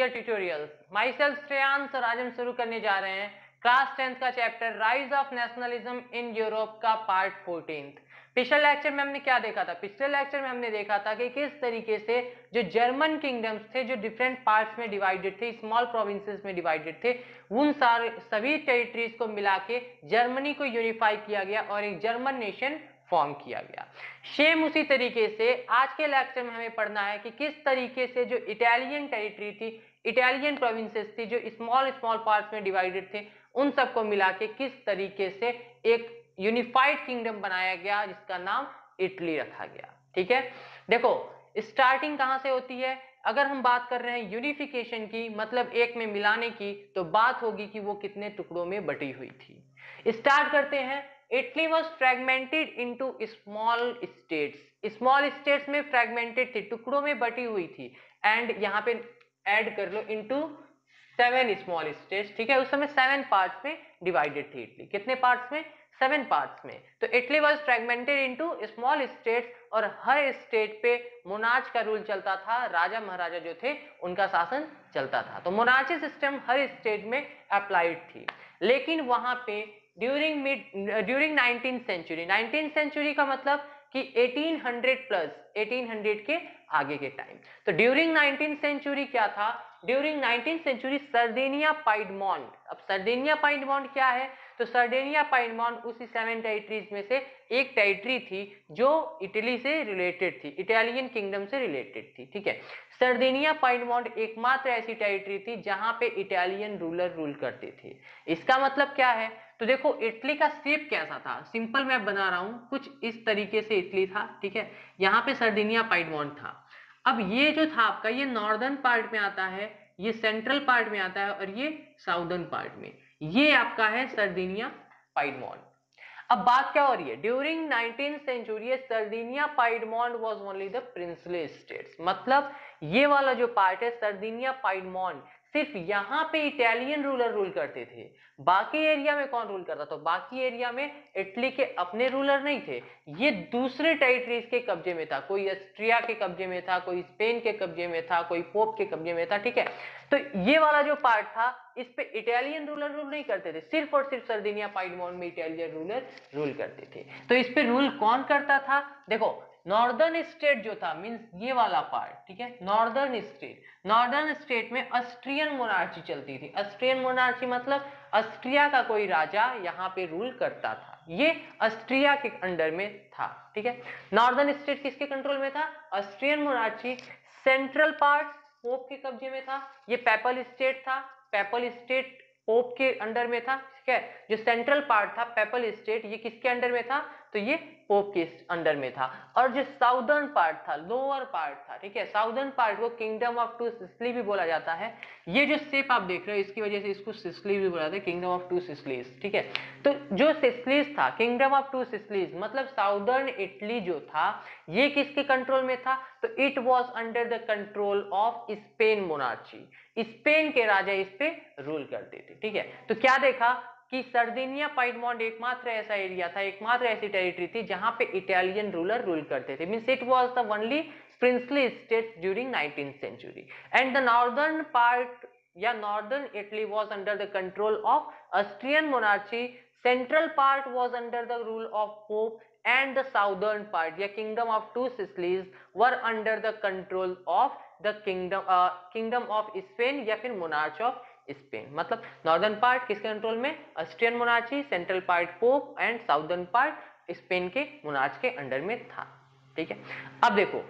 Figure tutorials. My self Shreyansh और आज हम शुरू करने जा रहे हैं क्लास 10th का chapter rise of nationalism in Europe का पार्ट 14। पिछले लेक्चर में हमने क्या देखा था? पिछले लेक्चर में हमने देखा था कि किस तरीके से जो जर्मन किंगडम्स थे, जो डिफरेंट पार्ट्स में डिवाइडेड थे, स्मॉल प्रोविंसेस में डिवाइडेड थे, उन सभी टेरिटरीज को मिला के जर्मनी को यूनिफाई किया गया और एक जर्मन नेशन फॉर्म किया गया। सेम उसी तरीके से आज के लेक्चर में हमें पढ़ना है कि किस तरीके से जो इटालियन टेरिटरी थी, इटालियन प्रोविंसेस थी, जो स्मॉल स्मॉल पार्ट्स में डिवाइडेड थे, उन सबको मिला के किस तरीके से एक यूनिफाइड किंगडम बनाया गया जिसका नाम इटली रखा गया। ठीक है, देखो स्टार्टिंग कहां से होती है? अगर हम बात कर रहे हैं यूनिफिकेशन की, मतलब एक में मिलाने की, तो बात होगी कि वो कितने टुकड़ों में बटी हुई थी। स्टार्ट करते हैं। Italy was fragmented into small states. Small states में फ्रेगमेंटेड थी, टुकड़ों में बटी हुई थी। एंड यहाँ पे ऐड कर लो इनटू 7 स्मॉल स्टेट्स। ठीक है, उस समय 7 पार्ट्स में डिवाइडेड थी इटली। कितने पार्ट्स में? 7 पार्ट्स में। तो Italy was fragmented into small states और हर स्टेट पे मोनार्च का रूल चलता था, राजा महाराजा जो थे उनका शासन चलता था। तो मोनार्ची सिस्टम हर स्टेट में अप्लाइड थी। लेकिन वहां पे ड्यूरिंग 19th सेंचुरी का मतलब कि 1800 प्लस 1800 के आगे के टाइम। तो ड्यूरिंग 19th सेंचुरी क्या था? During 19th century Sardinia Piedmont. अब सर्देनिया पाइडमोंट क्या है? तो सर्देनिया पाइडमोंट उसी 7 टेरिटरीज में से एक टेरिटरी थी जो इटली से रिलेटेड थी, इटालियन किंगडम से रिलेटेड थी। ठीक है, सर्देनिया पाइडमोंट एकमात्र ऐसी टेरिटरी थी जहां पे इटालियन रूलर रूल करते थे। इसका मतलब क्या है? तो देखो इटली का शेप कैसा था, सिंपल मैं बना रहा हूं, कुछ इस तरीके से इटली था। ठीक है, यहाँ पे सर्दिनिया पाइडमोंट था। अब ये जो था आपका, ये नॉर्दर्न पार्ट में आता है, ये सेंट्रल पार्ट में आता है और ये साउदर्न पार्ट में। ये आपका है सर्दिनिया पाइडमोंट। अब बात क्या हो रही है? During 19th century Sardinia Piedmont was only the princely states. मतलब ये वाला जो पार्ट है सर्दिनिया पाइडमोंट, सिर्फ यहाँ पे इटालियन रूलर रूल करते थे। बाकी एरिया में कौन रूल करता था? बाकी एरिया में इटली के अपने रूलर नहीं थे, ये दूसरे टेरिटरीज के कब्जे में था। कोई ऑस्ट्रिया के कब्जे में था, कोई स्पेन के कब्जे में था, कोई पोप के कब्जे में था। ठीक है, तो ये वाला जो पार्ट था इस पे इटालियन रूलर रूल नहीं करते थे, सिर्फ और सिर्फ सर्दिनिया पाइडमोंट में इटालियन रूलर रूल करते थे। तो इस पे रूल कौन करता था? देखो नॉर्दर्न स्टेट जो था, मींस ये वाला पार्ट, ठीक है, नॉर्दर्न स्टेट में ऑस्ट्रियन मोनार्ची चलती थी। ऑस्ट्रियन मोनार्ची मतलब ऑस्ट्रिया का कोई राजा यहाँ पे रूल करता था, ये ऑस्ट्रिया के अंडर में था। ठीक है, नॉर्दर्न स्टेट किसके कंट्रोल में था? Austrian monarchy. Central part pope के कब्जे में था, ये पेपल स्टेट था, पेपल स्टेट पोप के अंडर में था। ठीक है, जो सेंट्रल पार्ट था पेपल स्टेट, ये किसके अंडर में था? तो ये पोप के अंडर में था। और जो साउदर्न पार्ट था, लोअर पार्ट था, ठीक है, साउदर्न पार्ट को किंगडम ऑफ टू सिसिली भी बोला जाता है। ये जो शेप आप देख रहे हो इसकी वजह से इसको सिसिली भी बोला जाता है, किंगडम ऑफ टू सिसिलीज। ठीक है, तो जो सिसिलीज था, किंगडम ऑफ टू सिसिलीज मतलब साउदर्न इटली जो था, ये किसके कंट्रोल में था? तो it was under the control of Spain monarchy. Spain के राजा इस पे रूल करते थे। ठीक है, तो क्या देखा कि सर्दिनिया पाइडमोंट एकमात्र ऐसा एरिया था, एकमात्र ऐसी टेरिटरी थी जहां पे इटालियन रूलर रूल करते थे। Means it was the only princely state during 19th century and the northern part या northern Italy was under the control of Austrian monarchy. Central part was under the rule of Pope and the southern part या kingdom of two Sicilies were under the control of the kingdom of Spain या फिर monarch of Spain. मतलब northern part किसके control में? Austrian monarchy, central part pope and southern part Spain के monarch के under में था। ठीक है, अब देखो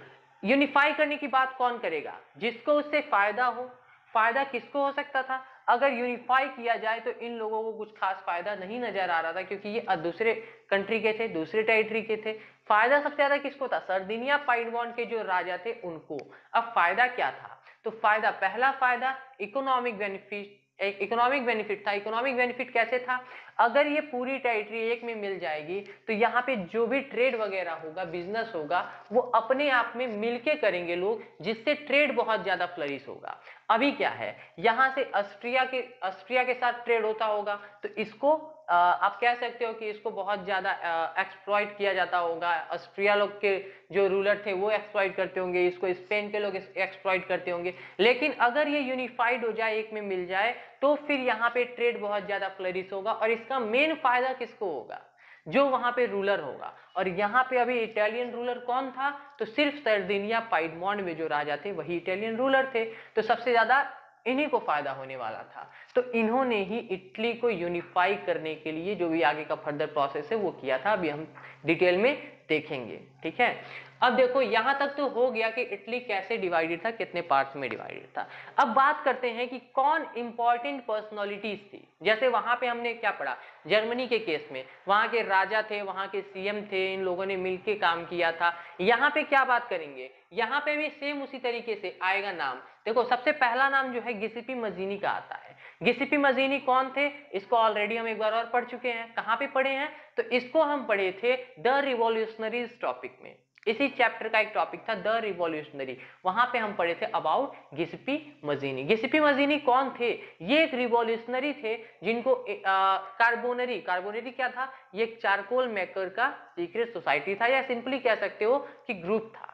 यूनिफाई करने की बात कौन करेगा? जिसको उससे फायदा हो। फायदा किसको हो सकता था? अगर यूनिफाई किया जाए तो इन लोगों को कुछ खास फायदा नहीं नजर आ रहा था, क्योंकि ये दूसरे कंट्री के थे, दूसरे टेरिटरी के थे। फायदा सबसे ज्यादा किसको था? सर्दिनिया पाइडमोंट के जो राजा थे उनको। अब फायदा क्या था? तो फायदा, पहला फायदा इकोनॉमिक बेनिफिट, इकोनॉमिक बेनिफिट था। इकोनॉमिक बेनिफिट कैसे था? अगर ये पूरी टेरिटरी एक में मिल जाएगी तो यहाँ पे जो भी ट्रेड वगैरह होगा, बिजनेस होगा, वो अपने आप में मिलके करेंगे लोग, जिससे ट्रेड बहुत ज्यादा फ्लरिश होगा। अभी क्या है, यहाँ से ऑस्ट्रिया के साथ ट्रेड होता होगा तो इसको आप कह सकते हो कि इसको बहुत ज्यादा एक्सप्लॉइट किया जाता होगा। ऑस्ट्रिया लोग के जो रूलर थे वो एक्सप्लॉइट करते होंगे इसको, स्पेन के लोग एक्सप्लॉइट करते होंगे। लेकिन अगर ये यूनिफाइड हो जाए, एक में मिल जाए, तो फिर यहाँ पे ट्रेड बहुत ज्यादा फ्लरिश होगा और इसका मेन फायदा किसको होगा? जो वहां पे रूलर होगा। और यहाँ पे अभी इटालियन रूलर कौन था? तो सिर्फ सर्दिनिया पाइडमोंट में जो राजा थे वही इटालियन रूलर थे, तो सबसे ज्यादा इन्हीं को फायदा होने वाला था। तो इन्होंने ही इटली को यूनिफाई करने के लिए जो भी आगे का फर्दर प्रोसेस है वो किया था, अभी हम डिटेल में देखेंगे। ठीक है, अब देखो यहां तक तो हो गया कि इटली कैसे डिवाइडेड था, कितने पार्ट्स में डिवाइडेड था। अब बात करते हैं कि कौन इंपॉर्टेंट पर्सनालिटीज थी। जैसे वहां पे हमने क्या पढ़ा, जर्मनी के केस में वहां के राजा थे, वहां के सीएम थे, इन लोगों ने मिलकर काम किया था। यहाँ पे क्या बात करेंगे, यहाँ पे भी सेम उसी तरीके से आएगा नाम। देखो सबसे पहला नाम जो है गिसिपी मजीनी का आता है। गिसिपी मजीनी कौन थे? इसको ऑलरेडी हम एक बार और पढ़ चुके हैं। कहां पे पढ़े हैं? तो इसको हम पढ़े थे द रिवॉल्यूशनरीज टॉपिक में। इसी चैप्टर का एक टॉपिक था द रिवॉल्यूशनरी, वहां पे हम पढ़े थे अबाउट गिसिपी मजीनी। गिसिपी मजीनी कौन थे? ये एक रिवॉल्यूशनरी थे जिनको कार्बोनरी, कार्बोनरी क्या था? ये एक चारकोल मेकर का सीक्रेट सोसाइटी था, या सिंपली कह सकते हो कि ग्रुप था।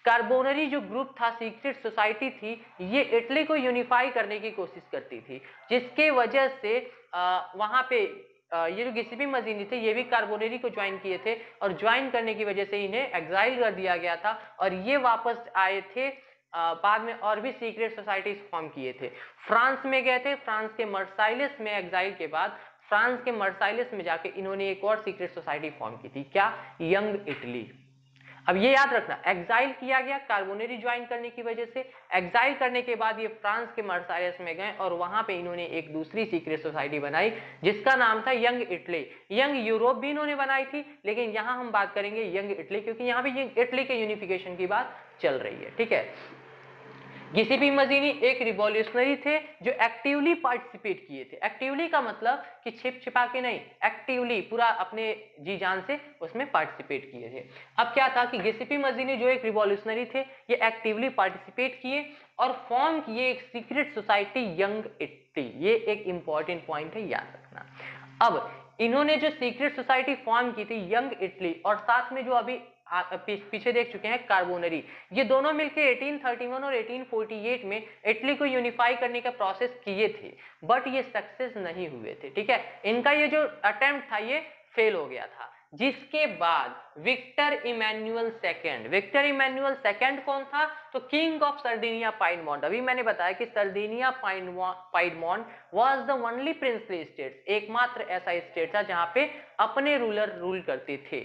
कार्बोनरी जो ग्रुप था, सीक्रेट सोसाइटी थी, ये इटली को यूनिफाई करने की कोशिश करती थी, जिसके वजह से वहां पे ये जो गिसिपी मजीनी थे ये भी कार्बोनरी को ज्वाइन किए थे, और ज्वाइन करने की वजह से इन्हें एग्जाइल कर दिया गया था, और ये वापस आए थे। बाद में और भी सीक्रेट सोसाइटीज फॉर्म किए थे। फ्रांस में गए थे, फ्रांस के मर्साइलिस में एग्जाइल के बाद फ्रांस के मर्साइलिस में जाके इन्होंने एक और सीक्रेट सोसाइटी फॉर्म की थी, क्या? Young Italy. अब ये याद रखना, एग्जाइल किया गया कार्बोनरी ज्वाइन करने की वजह से। एग्जाइल करने के बाद ये फ्रांस के मर्साइलिस में गए और वहां पे इन्होंने एक दूसरी सीक्रेट सोसाइटी बनाई जिसका नाम था यंग इटली। यंग यूरोप भी इन्होंने बनाई थी, लेकिन यहां हम बात करेंगे यंग इटली, क्योंकि यहां भी यंग इटली के यूनिफिकेशन की बात चल रही है। ठीक है, गिसिपी मजीनी एक रिवॉल्यूशनरी थे जो एक्टिवली पार्टिसिपेट किए थे। एक्टिवली का मतलब कि छिप छिपा के नहीं, एक्टिवली पूरा अपने जी जान से उसमें पार्टिसिपेट किए थे। अब क्या था कि गिसिपी मजीनी जो एक रिवॉल्यूशनरी थे, ये एक्टिवली पार्टिसिपेट किए और फॉर्म किए एक सीक्रेट सोसाइटी यंग इटली। ये एक इंपॉर्टेंट पॉइंट है, याद रखना। अब इन्होंने जो सीक्रेट सोसाइटी फॉर्म की थी यंग इटली, और साथ में जो अभी पीछे देख चुके हैं कार्बोनरी, ये दोनों मिलकर 1831 और 1848 में इटली को यूनिफाई करने का प्रोसेस किए थे, बट ये सक्सेस नहीं हुए थे। ठीक है, इनका ये जो अटेम्प्ट था ये फेल हो गया था, जिसके बाद Victor Emmanuel second, Victor Emmanuel second कौन था? तो किंग ऑफ सर्दिनिया पाइडमोंट। अभी मैंने बताया कि Sardinia Piedmont was the only princely state, एकमात्र ऐसा स्टेट था जहां पे अपने रूलर रूल करते थे।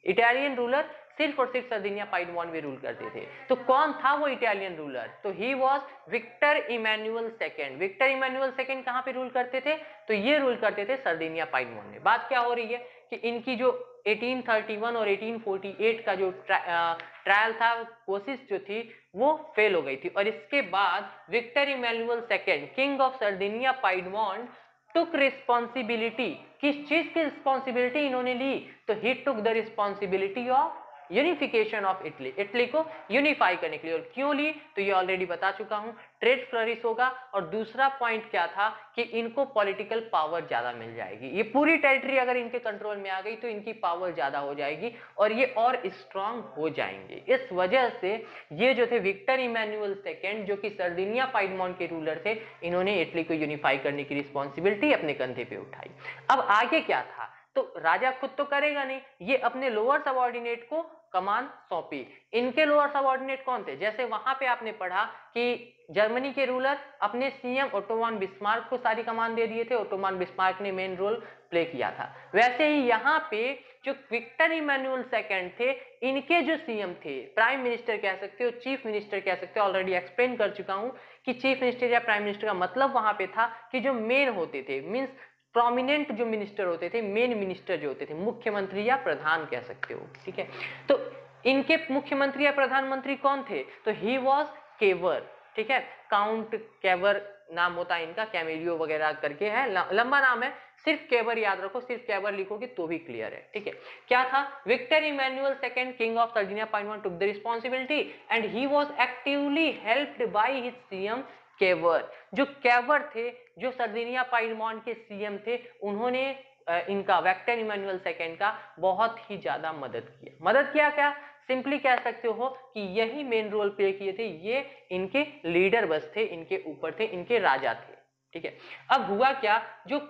इटालियन रूलर सिर्फ और सिर्फ सर्दिनिया पाइडमोंट में रूल करते थे। तो कौन था वो इटालियन रूलर? तो he was Victor Emmanuel second. Victor Emmanuel second कहां पे रूल करते थे? तो ये रूल करते थे सर्दिनिया पाइडमोंट में। बात क्या हो रही है कि इनकी जो 1831 और 1848 का जो ट्रायल था, कोशिश जो थी वो फेल हो गई थी, और इसके बाद Victor Emmanuel second king of Sardinia Piedmont took responsibility. किस चीज की रिस्पॉन्सिबिलिटी इन्होंने ली? तो he took the responsibility of unification of Italy, Italy को यूनिफाई करने के लिए। और क्यों ली? तो ये ऑलरेडी बता चुका हूं, ट्रेड फ्लरिश होगा, और दूसरा पॉइंट क्या था कि इनको पॉलिटिकल पावर ज्यादा मिल जाएगी। ये पूरी टेरिटरी अगर इनके कंट्रोल में आ गई तो इनकी पावर ज्यादा हो जाएगी और ये और स्ट्रांग हो जाएंगे। इस वजह से ये जो थे विक्टर इमैनुअल सेकेंड, जो कि सर्दिनिया पाइडमोंट के रूलर थे, इन्होंने इटली को यूनिफाई करने की रिस्पॉन्सिबिलिटी अपने कंधे पे उठाई। अब आगे क्या था? तो राजा खुद तो करेगा नहीं, ये अपने लोअर सबऑर्डिनेट को कमान सौंपी। इनके लोअर सबऑर्डिनेट कौन थे? जैसे वहां पे आपने पढ़ा कि जर्मनी के रूलर अपने सीएम ओटोमान बिस्मार्क को सारी कमान दे दिए थे, ओटोमान बिस्मार्क ने मेन रोल प्ले किया था। वैसे ही यहाँ पे जो विक्टर इमैनुअल सेकंड थे, इनके जो सीएम थे, प्राइम मिनिस्टर कह सकते हो, चीफ मिनिस्टर कह सकते हो, ऑलरेडी एक्सप्लेन कर चुका हूं कि चीफ मिनिस्टर या प्राइम मिनिस्टर का मतलब वहां पे था कि जो मेन होते थे, मींस प्रोमिनेंट जो मिनिस्टर होते थे, मेन मिनिस्टर जो होते थे, मुख्यमंत्री या प्रधान कह सकते हो। ठीक है, तो इनके मुख्यमंत्री या प्रधानमंत्री कौन थे? तो ही वॉज केवर। ठीक है, काउंट केवर नाम होता है इनका, कैमेलियो वगैरह करके है, लंबा नाम है, सिर्फ केवर याद रखो, सिर्फ केवर लिखोगे तो भी क्लियर है। ठीक है, क्या था? Victor Emmanuel second king of Sardinia Piedmont took the responsibility and he was actively helped by his CM Cavour. जो केवर थे, जो सर्दिनिया पाइडमोंट के सीएम थे, उन्होंने इनका विक्टर इमैनुअल सेकेंड का बहुत ही ज्यादा मदद किया क्या सिंपली कह सकते हो कि यही मेन रोल प्ले किए थे, ये इनके लीडर बस थे, इनके ऊपर थे, इनके राजा थे। ठीक है, अब हुआ क्या, जो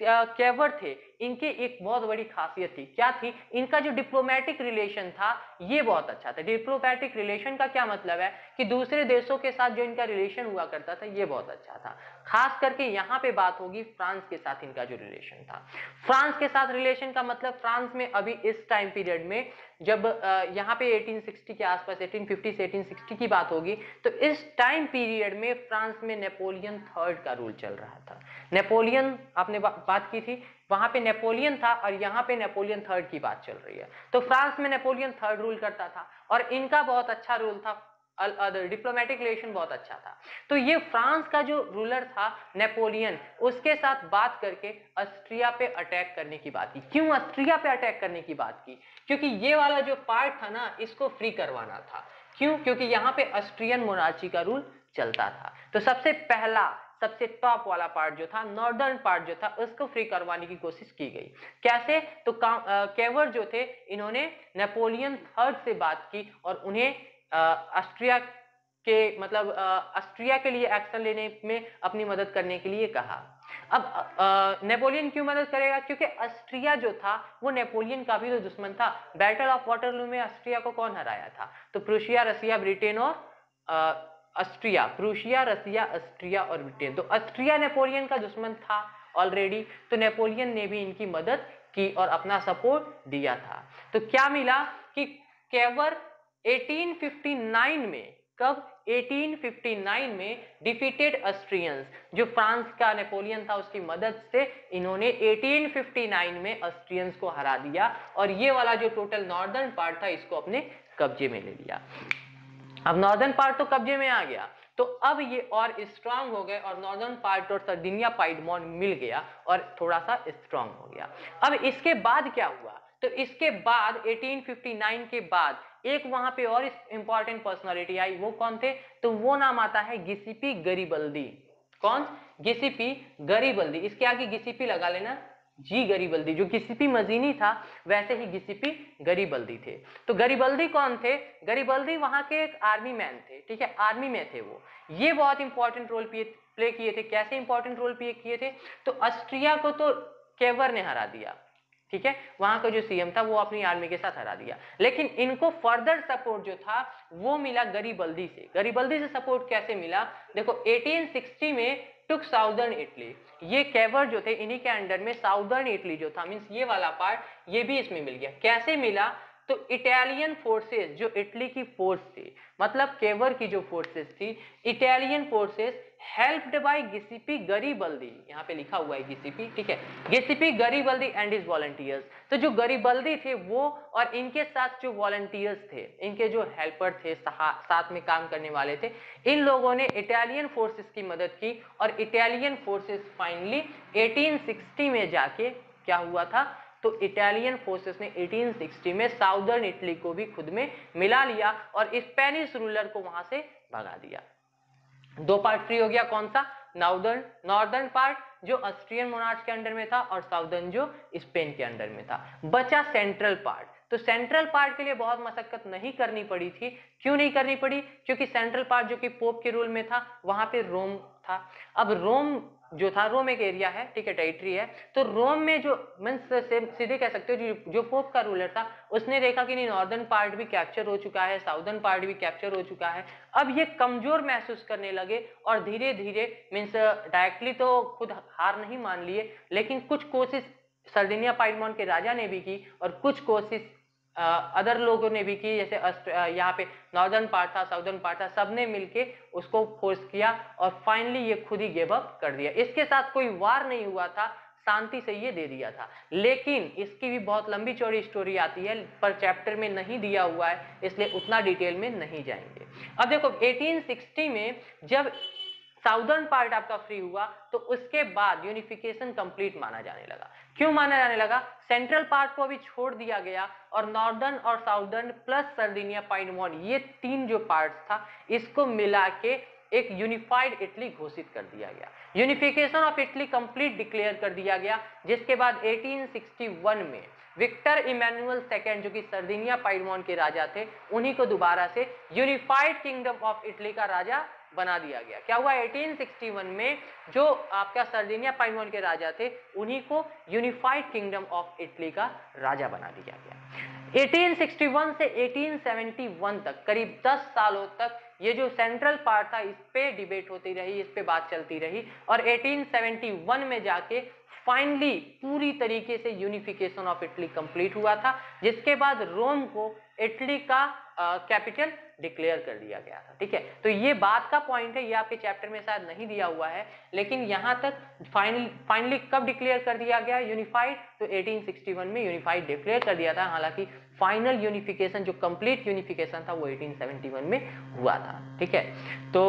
कैवर थे इनके एक बहुत बड़ी खासियत थी, क्या थी, इनका जो डिप्लोमेटिक रिलेशन था ये बहुत अच्छा था। डिप्लोमेटिक रिलेशन का क्या मतलब है कि दूसरे देशों के साथ जो इनका रिलेशन हुआ करता था ये बहुत अच्छा था। खास करके यहाँ पे बात होगी फ्रांस के साथ इनका जो रिलेशन था। फ्रांस के साथ रिलेशन का मतलब फ्रांस में अभी इस टाइम पीरियड में जब यहाँ पे 1860 के आसपास 1850 से 1860 की बात होगी, तो इस टाइम पीरियड में फ्रांस में नेपोलियन थर्ड का रूल चल रहा था। नेपोलियन आपने बात की थी, वहां पे नेपोलियन था और यहाँ पे नेपोलियन थर्ड की बात चल रही है। तो फ्रांस में नेपोलियन थर्ड रूल करता था और इनका बहुत अच्छा रूल था, अदर डिप्लोमेटिक रिलेशन बहुत अच्छा था। तो ये फ्रांस का जो रूलर था नेपोलियन, उसके साथ बात करके ऑस्ट्रिया पे अटैक करने की बात की। क्यों ऑस्ट्रिया पे अटैक करने की बात की? क्योंकि ये वाला जो पार्ट था ना, इसको फ्री करवाना था। क्यों? क्योंकि यहाँ पे ऑस्ट्रियन मोनार्ची का रूल चलता था। तो सबसे पहला सबसे टॉप वाला पार्ट जो था, नॉर्दर्न पार्ट जो था, उसको फ्री करवाने की कोशिश की गई। कैसे? तो कैवर जो थे इन्होंने नेपोलियन थर्ड से बात की और उन्हें ऑस्ट्रिया के मतलब ऑस्ट्रिया के लिए एक्शन लेने में अपनी मदद करने के लिए कहा। अब नेपोलियन क्यों मदद करेगा? क्योंकि ऑस्ट्रिया जो था वो नेपोलियन का भी तो दुश्मन था। बैटल ऑफ वाटरलू में ऑस्ट्रिया को कौन हराया था? तो प्रूशिया, रसिया, ब्रिटेन और ऑस्ट्रिया। प्रूशिया, रसिया, ऑस्ट्रिया और ब्रिटेन। तो ऑस्ट्रिया नेपोलियन का दुश्मन था ऑलरेडी, तो नेपोलियन ने भी इनकी मदद की और अपना सपोर्ट दिया था। तो क्या मिला कि कैवर 1859 में, कब? 1859 में डिफीटेड ऑस्ट्रियंस, जो फ्रांस का नेपोलियन था उसकी मदद से इन्होंने 1859 में ऑस्ट्रियंस को हरा दिया और ये वाला जो टोटल नॉर्दर्न पार्ट था इसको अपने कब्जे में ले लिया। अब नॉर्दर्न पार्ट तो कब्जे में आ गया, तो अब ये और स्ट्रांग हो गए और नॉर्दर्न पार्ट और सर्दिनिया पाइडमोन मिल गया और थोड़ा सा स्ट्रांग हो गया। अब इसके बाद क्या हुआ? तो इसके बाद 1859 के बाद एक वहां पे और इंपॉर्टेंट पर्सनालिटी आई। वो कौन थे? तो वो नाम आता है गिसिपी गरीबल्दी। कौन? गिसिपी गरीबल्दी। इसके आगे गिसिपी लगा लेना, जी गरीबल्दी। जो गिसिपी मजीनी था वैसे ही गिसिपी गरीबल्दी थे। तो गरीबल्दी कौन थे? गरीबल्दी वहां के एक आर्मी मैन थे। ठीक है, आर्मी में थे वो। ये बहुत इंपॉर्टेंट रोल प्ले किए थे। कैसे इंपॉर्टेंट रोल प्ले किए थे? तो ऑस्ट्रिया को तो कैवर ने हरा दिया, ठीक है, वहां का जो सीएम था वो अपनी आर्मी के साथ हरा दिया, लेकिन इनको फर्दर सपोर्ट जो था वो मिला गरीबल्दी से। गरीबल्दी से सपोर्ट कैसे मिला? देखो 1860 में टुक साउदर्न इटली, ये कैवर जो थे इन्हीं के अंडर में साउदर्न इटली जो था, मींस ये वाला पार्ट ये भी इसमें मिल गया। कैसे मिला? तो इटालियन फोर्सेस, जो इटली की फोर्स थी, मतलब कैवर की जो फोर्सेस थी, Italian forces helped by Giuseppe Garibaldi, यहाँ पे लिखा हुआ है गिसिपी, ठीक है, Giuseppe Garibaldi and his volunteers. तो जो गरीबल्दी थे वो और इनके साथ जो वॉलंटियर्स थे, इनके जो हेल्पर थे, साथ में काम करने वाले थे, इन लोगों ने इटालियन फोर्सेस की मदद की और इटालियन फोर्सेस फाइनली 1860 में जाके क्या हुआ था? तो इटालियन फोर्सेस ने 1860 में साउदर्न इटली को भी खुद में मिला लिया और स्पेनिश रूलर को वहां से भगा दिया। दो पार्ट फ्री हो गया, कौन सा? नॉर्दर्न पार्ट जो ऑस्ट्रियन मोनार्च के अंडर में था और साउदर्न जो स्पेन के अंडर में था। बचा सेंट्रल पार्ट। तो सेंट्रल पार्ट के लिए बहुत मशक्कत नहीं करनी पड़ी थी। क्यों नहीं करनी पड़ी? क्योंकि सेंट्रल पार्ट जो कि पोप के रूल में था, वहां पे रोम था। अब रोम जो था, रोम एक एरिया है, ठीक है, टेरिटरी है, तो रोम में जो मींस सीधे कह सकते हो जो पोप का रूलर था उसने देखा कि नहीं, नॉर्दर्न पार्ट भी कैप्चर हो चुका है, साउदर्न पार्ट भी कैप्चर हो चुका है। अब ये कमजोर महसूस करने लगे और धीरे धीरे मींस डायरेक्टली तो खुद हार नहीं मान लिए, लेकिन कुछ कोशिश सर्दिनिया पाइडमोन के राजा ने भी की और कुछ कोशिश अदर लोगों ने भी की, जैसे यहाँ पे नॉर्दर्न पार्ट था, साउदर्न पार्ट था, सबने मिलके उसको फोर्स किया और फाइनली ये खुद ही गिव अप कर दिया। इसके साथ कोई वार नहीं हुआ था, शांति से ये दे दिया था। लेकिन इसकी भी बहुत लंबी चौड़ी स्टोरी आती है, पर चैप्टर में नहीं दिया हुआ है, इसलिए उतना डिटेल में नहीं जाएंगे। अब देखो 1860 में जब साउदर्न पार्ट आपका फ्री हुआ तो उसके बाद यूनिफिकेशन कंप्लीट माना जाने लगा। क्यों माना जाने लगा? सेंट्रल पार्ट को अभी छोड़ दिया गया और नॉर्दर्न और साउदर्न प्लस सर्दिनिया पाइडमोन, ये तीन जो पार्ट्स था इसको मिला के एक यूनिफाइड इटली घोषित कर दिया गया। Unification of Italy complete declare कर दिया गया, जिसके बाद 1861 में विक्टर इमैनुअल सेकेंड जो कि सर्दिनिया पाइडमोन के राजा थे, उन्हीं को दोबारा से यूनिफाइड किंगडम ऑफ इटली का राजा बना दिया गया। क्या हुआ 1861 में, जो आपका सर्दिनिया पाइडमोन के राजा थे उन्हीं को यूनिफाइड किंगडम ऑफ इटली का राजा बना दिया गया। 1861 से 1871 तक करीब 10 सालों तक ये जो सेंट्रल पार्ट था इस पे डिबेट होती रही, इस पे बात चलती रही, और 1871 में जाके फाइनली पूरी तरीके से यूनिफिकेशन ऑफ इटली कंप्लीट हुआ था, जिसके बाद रोम को इटली का कैपिटल डिक्लेयर कर दिया गया था। ठीक है, तो ये बात का पॉइंट है, ये आपके चैप्टर में शायद नहीं दिया हुआ है, लेकिन यहां तक फाइनली कब डिक्लेयर कर दिया गया यूनिफाइड, तो 1861 में यूनिफाइड डिक्लेयर कर दिया था। हालांकि फाइनल यूनिफिकेशन जो कंप्लीट यूनिफिकेशन था वो 1871 में हुआ था। ठीक है, तो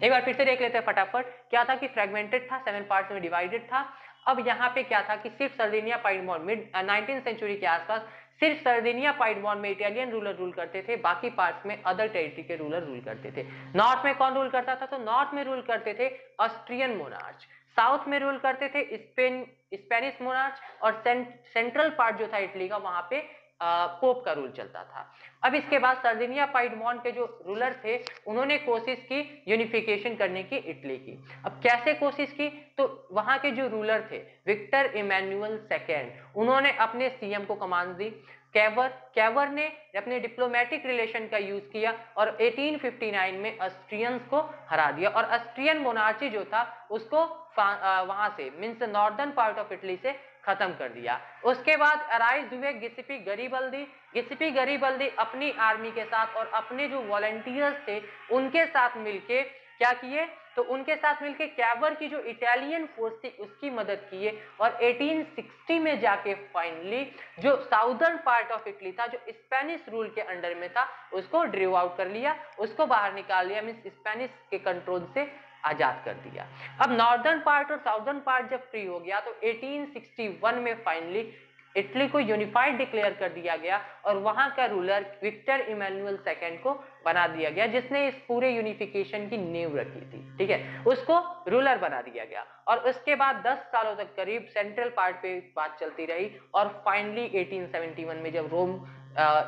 एक बार फिर से देख लेते हैं फटाफट। क्या था कि फ्रेगमेंटेड था, 7 पार्ट्स में डिवाइडेड था। अब यहाँ पे क्या था कि सिर्फ सर्दिनिया पाइडमोन मिड 19th सेंचुरी के आसपास सिर्फ सर्दिनिया पाइडमोन में इटालियन रूलर रूल करते थे, बाकी पार्ट्स में अदर टेरिटरी के रूलर रूल करते थे। नॉर्थ में कौन रूल करता था, तो नॉर्थ में रूल करते थे ऑस्ट्रियन मोनार्च, साउथ में रूल करते थे स्पेनिश मोनार्च, और सेंट्रल पार्ट जो था इटली का वहां पे पोप का रूल चलता था। अब इसके बाद सर्दिनिया पाइडमोन के जो रूलर थे उन्होंने कोशिश की यूनिफिकेशन करने की इटली की। अब कैसे कोशिश की, तो वहां के जो रूलर थे विक्टर इमैनुअल सेकेंड, उन्होंने अपने सीएम को कमांड दी कैवर ने अपने डिप्लोमेटिक रिलेशन का यूज किया और 1859 में ऑस्ट्रियंस को हरा दिया, और ऑस्ट्रियन मोनार्ची जो था उसको वहां से means northern part of Italy से खत्म कर दिया। उसके बाद अराइज हुए गिसिपी गरीबल्दी अपनी आर्मी के साथ और अपने जो वॉलंटियर्स थे उनके साथ मिलके क्या किए, तो उनके साथ मिलके कैवर की जो इटालियन फोर्स थी उसकी मदद किए, और 1860 में जाके फाइनली जो साउदर्न पार्ट ऑफ इटली था जो स्पेनिश रूल के अंडर में था उसको ड्राइव आउट कर लिया, उसको बाहर निकाल लिया, मींस स्पेनिश के कंट्रोल से आजाद कर दिया। अब नॉर्दर्न पार्ट और साउदर्न पार्ट जब फ्री हो गया तो 1861 में फाइनली इटली को यूनिफाइड डिक्लेयर कर दिया गया और वहां का रूलर विक्टर इमैनुअल सेकेंड को बना दिया गया, जिसने इस पूरे यूनिफिकेशन की नींव रखी थी। ठीक है, उसको रूलर बना दिया गया, और उसके बाद 10 सालों तक करीब सेंट्रल पार्ट पे बात चलती रही, और फाइनली 1871 में जब रोम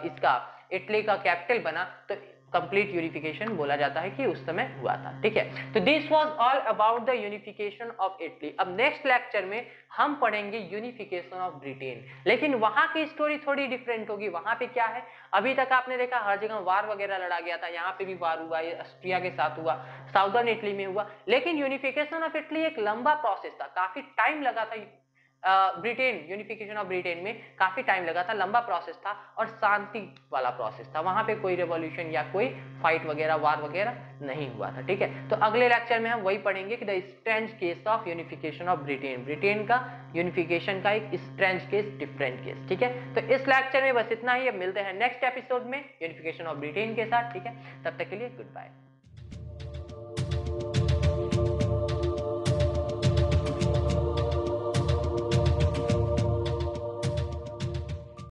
इसका इटली का कैपिटल बना तो कंप्लीट यूनिफिकेशन बोला जाता है कि उस समय हुआ था। ठीक है, तो this was all about the unification of Italy. अब नेक्स्ट लेक्चर में हम पढ़ेंगे यूनिफिकेशन ऑफ ब्रिटेन, लेकिन वहां की स्टोरी थोड़ी डिफरेंट होगी। वहां पे क्या है, अभी तक आपने देखा हर जगह वार वगैरह लड़ा गया था, यहाँ पे भी वार हुआ, ये ऑस्ट्रिया के साथ हुआ, साउदर्न इटली में हुआ, लेकिन यूनिफिकेशन ऑफ इटली एक लंबा प्रोसेस था, काफी टाइम लगा था। ब्रिटेन यूनिफिकेशन ऑफ ब्रिटेन में काफी टाइम लगा था, लंबा प्रोसेस था और शांति वाला प्रोसेस था, वहां पे कोई रेवोल्यूशन या कोई फाइट वगैरह वार वगैरह नहीं हुआ था। ठीक है, तो अगले लेक्चर में हम वही पढ़ेंगे कि the strange case of unification of Britain, Britain का यूनिफिकेशन का एक स्ट्रेंज केस, डिफरेंट केस। ठीक है, तो इस लेक्चर में बस इतना ही, अब मिलते हैं नेक्स्ट एपिसोड में यूनिफिकेशन ऑफ ब्रिटेन के साथ। ठीक है, तब तक के लिए गुड बाय।